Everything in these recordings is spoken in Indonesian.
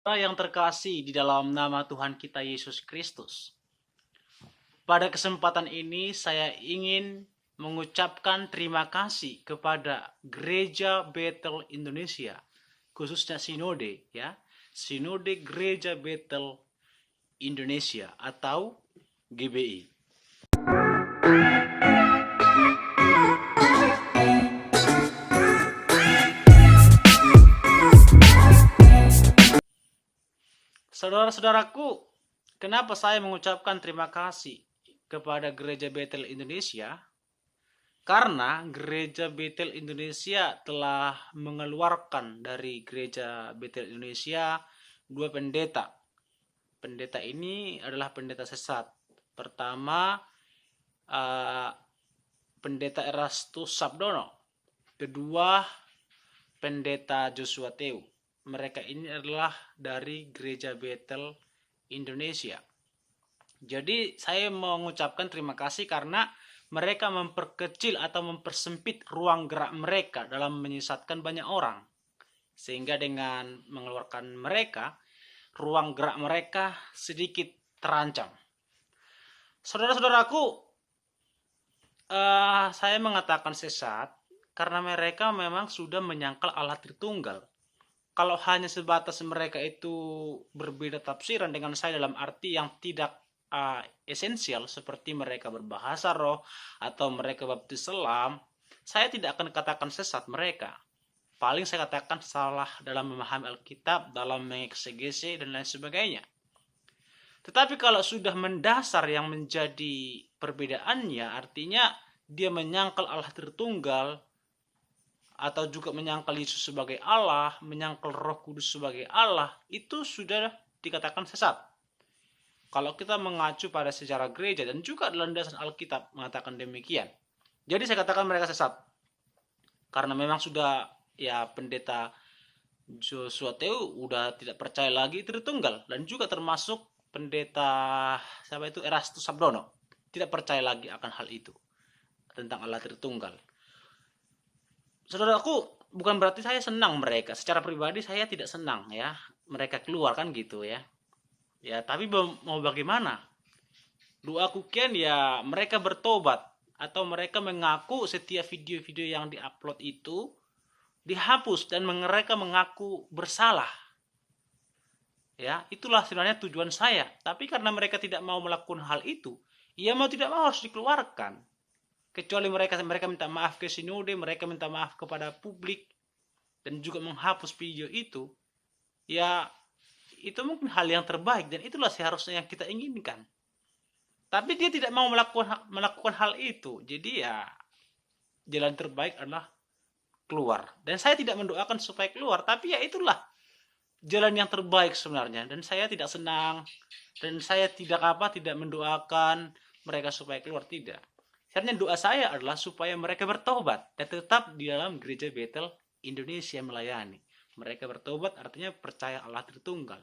Yang terkasih di dalam nama Tuhan kita Yesus Kristus. Pada kesempatan ini saya ingin mengucapkan terima kasih kepada Gereja Bethel Indonesia, khususnya Sinode ya. Sinode Gereja Bethel Indonesia atau GBI. Saudara-saudaraku, kenapa saya mengucapkan terima kasih kepada Gereja Bethel Indonesia? Karena Gereja Bethel Indonesia telah mengeluarkan dari Gereja Bethel Indonesia dua pendeta. Pendeta ini adalah pendeta sesat. Pertama, pendeta Erastus Sabdono. Kedua, pendeta Joshua Teu. Mereka ini adalah dari Gereja Bethel Indonesia. Jadi saya mengucapkan terima kasih karena mereka memperkecil atau mempersempit ruang gerak mereka dalam menyesatkan banyak orang. Sehingga dengan mengeluarkan mereka, ruang gerak mereka sedikit terancam. Saudara-saudaraku, saya mengatakan sesat karena mereka memang sudah menyangkal Allah Tritunggal. Kalau hanya sebatas mereka itu berbeda tafsiran dengan saya dalam arti yang tidak esensial seperti mereka berbahasa roh atau mereka baptis selam, saya tidak akan katakan sesat mereka. Paling saya katakan salah dalam memahami Alkitab, dalam mengeksegese dan lain sebagainya. Tetapi kalau sudah mendasar yang menjadi perbedaannya, artinya dia menyangkal Allah Tritunggal, atau juga menyangkal Yesus sebagai Allah, menyangkal Roh Kudus sebagai Allah, itu sudah dikatakan sesat. Kalau kita mengacu pada sejarah gereja dan juga landasan Alkitab mengatakan demikian. Jadi saya katakan mereka sesat. Karena memang sudah ya pendeta Joshua Teu udah tidak percaya lagi Tritunggal, dan juga termasuk pendeta siapa itu Erastus Sabdono tidak percaya lagi akan hal itu tentang Allah Tritunggal. Saudaraku, bukan berarti saya senang mereka. Secara pribadi saya tidak senang ya. Mereka keluar kan gitu ya. Ya, tapi mau bagaimana? Doaku kian ya mereka bertobat. Atau mereka mengaku setiap video-video yang diupload itu dihapus dan mereka mengaku bersalah. Ya, itulah sebenarnya tujuan saya. Tapi karena mereka tidak mau melakukan hal itu, ya mau tidak mau harus dikeluarkan. Kecuali mereka minta maaf ke sinode, mereka minta maaf kepada publik, dan juga menghapus video itu, ya itu mungkin hal yang terbaik, dan itulah seharusnya yang kita inginkan. Tapi dia tidak mau melakukan hal itu, jadi ya jalan terbaik adalah keluar. Dan saya tidak mendoakan supaya keluar, tapi ya itulah jalan yang terbaik sebenarnya. Dan saya tidak senang, dan saya tidak mendoakan mereka supaya keluar, tidak. Sebenarnya doa saya adalah supaya mereka bertobat dan tetap di dalam Gereja Bethel Indonesia melayani. Mereka bertobat artinya percaya Allah Tritunggal.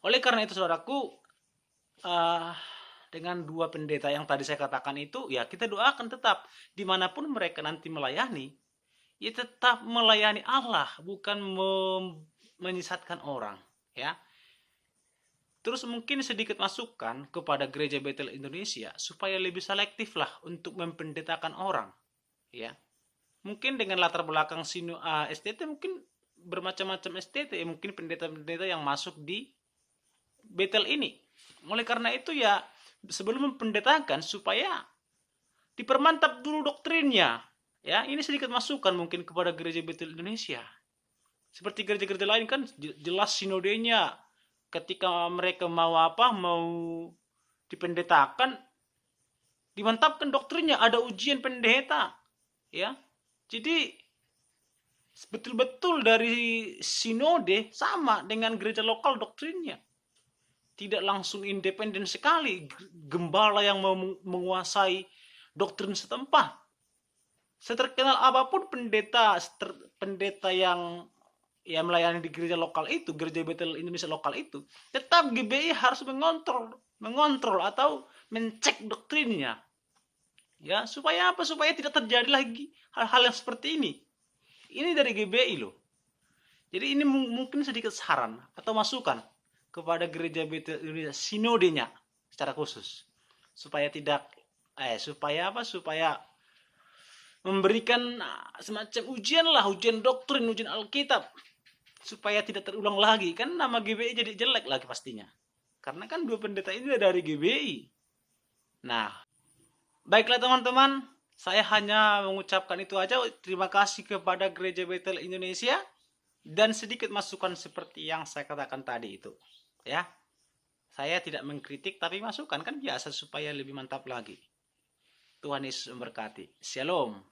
Oleh karena itu saudaraku, dengan dua pendeta yang tadi saya katakan itu, ya kita doakan tetap dimanapun mereka nanti melayani, ya tetap melayani Allah, bukan menyesatkan orang, ya. Terus mungkin sedikit masukan kepada Gereja Bethel Indonesia supaya lebih selektif lah untuk mempendetakan orang, ya. Mungkin dengan latar belakang STT mungkin bermacam-macam STT, mungkin pendeta-pendeta yang masuk di Bethel ini. Oleh karena itu ya sebelum mempendetakan supaya dipermantap dulu doktrinnya, ya. Ini sedikit masukan mungkin kepada Gereja Bethel Indonesia. Seperti gereja-gereja lain kan jelas sinodenya. Ketika mereka mau dipendetakan, dimantapkan doktrinnya, ada ujian pendeta, ya. Jadi betul-betul dari sinode sama dengan gereja lokal doktrinnya, tidak langsung independen sekali, gembala yang menguasai doktrin setempat. Seterkenal apapun pendeta yang melayani di gereja lokal itu, Gereja Bethel Indonesia lokal itu, tetap GBI harus mengontrol atau mencek doktrinnya. Ya, supaya apa? Supaya tidak terjadi lagi hal-hal yang seperti ini. Ini dari GBI loh. Jadi ini mungkin sedikit saran atau masukan kepada gereja Betel Indonesia sinodenya secara khusus, supaya tidak supaya apa? Supaya memberikan semacam ujian lah, ujian doktrin, ujian Alkitab, supaya tidak terulang lagi. Kan nama GBI jadi jelek lagi pastinya, karena kan dua pendeta ini dari GBI. Nah, baiklah teman-teman, saya hanya mengucapkan itu aja. Terima kasih kepada Gereja Betel Indonesia, dan sedikit masukan seperti yang saya katakan tadi itu, ya. Saya tidak mengkritik, tapi masukan kan biasa supaya lebih mantap lagi. Tuhan Yesus memberkati. Shalom.